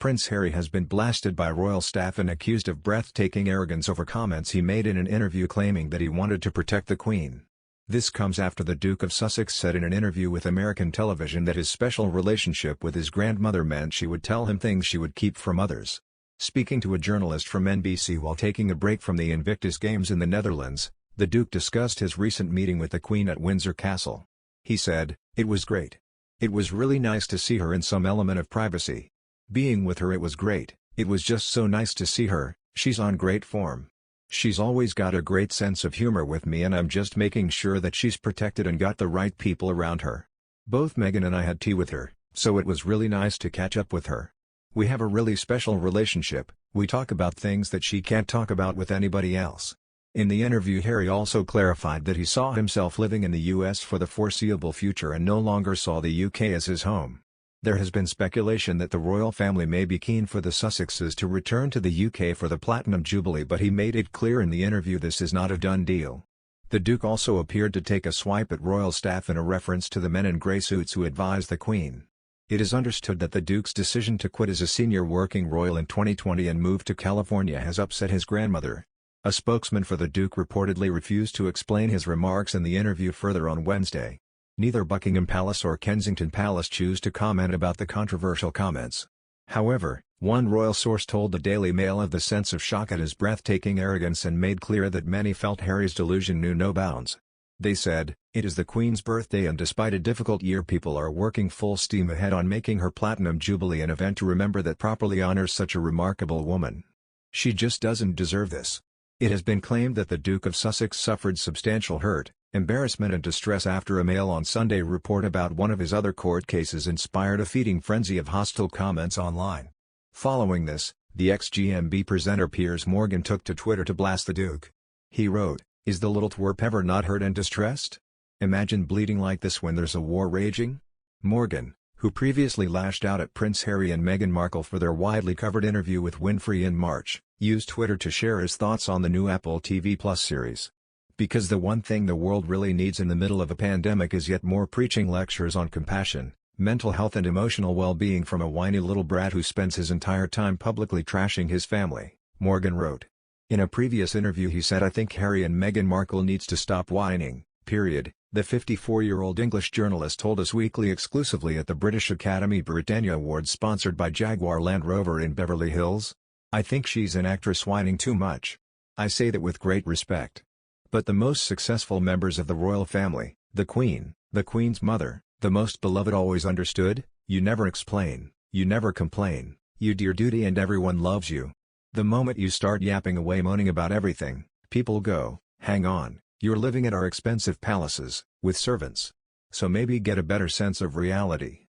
Prince Harry has been blasted by royal staff and accused of breathtaking arrogance over comments he made in an interview claiming that he wanted to protect the Queen. This comes after the Duke of Sussex said in an interview with American television that his special relationship with his grandmother meant she would tell him things she would keep from others. Speaking to a journalist from NBC while taking a break from the Invictus Games in the Netherlands, the Duke discussed his recent meeting with the Queen at Windsor Castle. He said, "It was great. It was really nice to see her in some element of privacy. Being with her it was great, it was just so nice to see her, she's on great form. She's always got a great sense of humor with me and I'm just making sure that she's protected and got the right people around her. Both Meghan and I had tea with her, so it was really nice to catch up with her. We have a really special relationship, we talk about things that she can't talk about with anybody else." In the interview Harry also clarified that he saw himself living in the US for the foreseeable future and no longer saw the UK as his home. There has been speculation that the royal family may be keen for the Sussexes to return to the UK for the Platinum Jubilee, but he made it clear in the interview this is not a done deal. The Duke also appeared to take a swipe at royal staff in a reference to the men in grey suits who advised the Queen. It is understood that the Duke's decision to quit as a senior working royal in 2020 and move to California has upset his grandmother. A spokesman for the Duke reportedly refused to explain his remarks in the interview further on Wednesday. Neither Buckingham Palace or Kensington Palace choose to comment about the controversial comments. However, one royal source told the Daily Mail of the sense of shock at his breathtaking arrogance and made clear that many felt Harry's delusion knew no bounds. They said, "It is the Queen's birthday and despite a difficult year people are working full steam ahead on making her Platinum Jubilee an event to remember that properly honors such a remarkable woman. She just doesn't deserve this." It has been claimed that the Duke of Sussex suffered substantial hurt, embarrassment and distress after a Mail on Sunday report about one of his other court cases inspired a feeding frenzy of hostile comments online. Following this, the ex-GMB presenter Piers Morgan took to Twitter to blast the Duke. He wrote, "Is the little twerp ever not hurt and distressed? Imagine bleeding like this when there's a war raging?" Morgan, who previously lashed out at Prince Harry and Meghan Markle for their widely covered interview with Winfrey in March, used Twitter to share his thoughts on the new Apple TV Plus series. "Because the one thing the world really needs in the middle of a pandemic is yet more preaching lectures on compassion, mental health and emotional well-being from a whiny little brat who spends his entire time publicly trashing his family," Morgan wrote. In a previous interview he said, "I think Harry and Meghan Markle needs to stop whining, period," the 54-year-old English journalist told Us Weekly exclusively at the British Academy Britannia Awards sponsored by Jaguar Land Rover in Beverly Hills. "I think she's an actress whining too much. I say that with great respect. But the most successful members of the royal family, the Queen, the Queen's mother, the most beloved always understood, you never explain, you never complain, you do your duty and everyone loves you. The moment you start yapping away moaning about everything, people go, hang on, you're living at our expensive palaces, with servants. So maybe get a better sense of reality."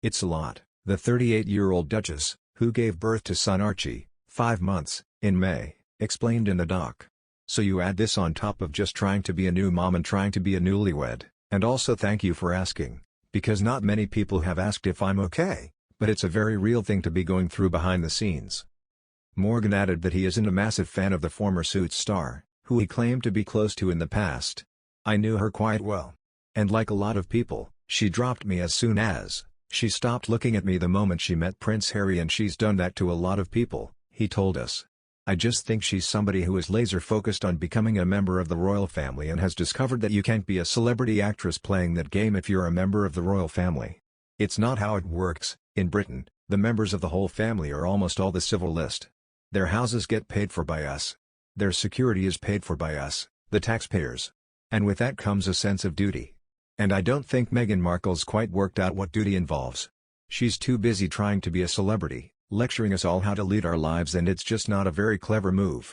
It's a lot, the 38-year-old Duchess, who gave birth to son Archie, 5 months, in May, explained in the doc. "So you add this on top of just trying to be a new mom and trying to be a newlywed, and also thank you for asking, because not many people have asked if I'm okay, but it's a very real thing to be going through behind the scenes." Morgan added that he isn't a massive fan of the former Suits star, who he claimed to be close to in the past. "I knew her quite well. And like a lot of people, she dropped me as soon as she stopped looking at me the moment she met Prince Harry, and she's done that to a lot of people," he told us. "I just think she's somebody who is laser-focused on becoming a member of the royal family and has discovered that you can't be a celebrity actress playing that game if you're a member of the royal family. It's not how it works. In Britain, the members of the whole family are almost all the civil list. Their houses get paid for by us. Their security is paid for by us, the taxpayers. And with that comes a sense of duty. And I don't think Meghan Markle's quite worked out what duty involves. She's too busy trying to be a celebrity, lecturing us all how to lead our lives, and it's just not a very clever move."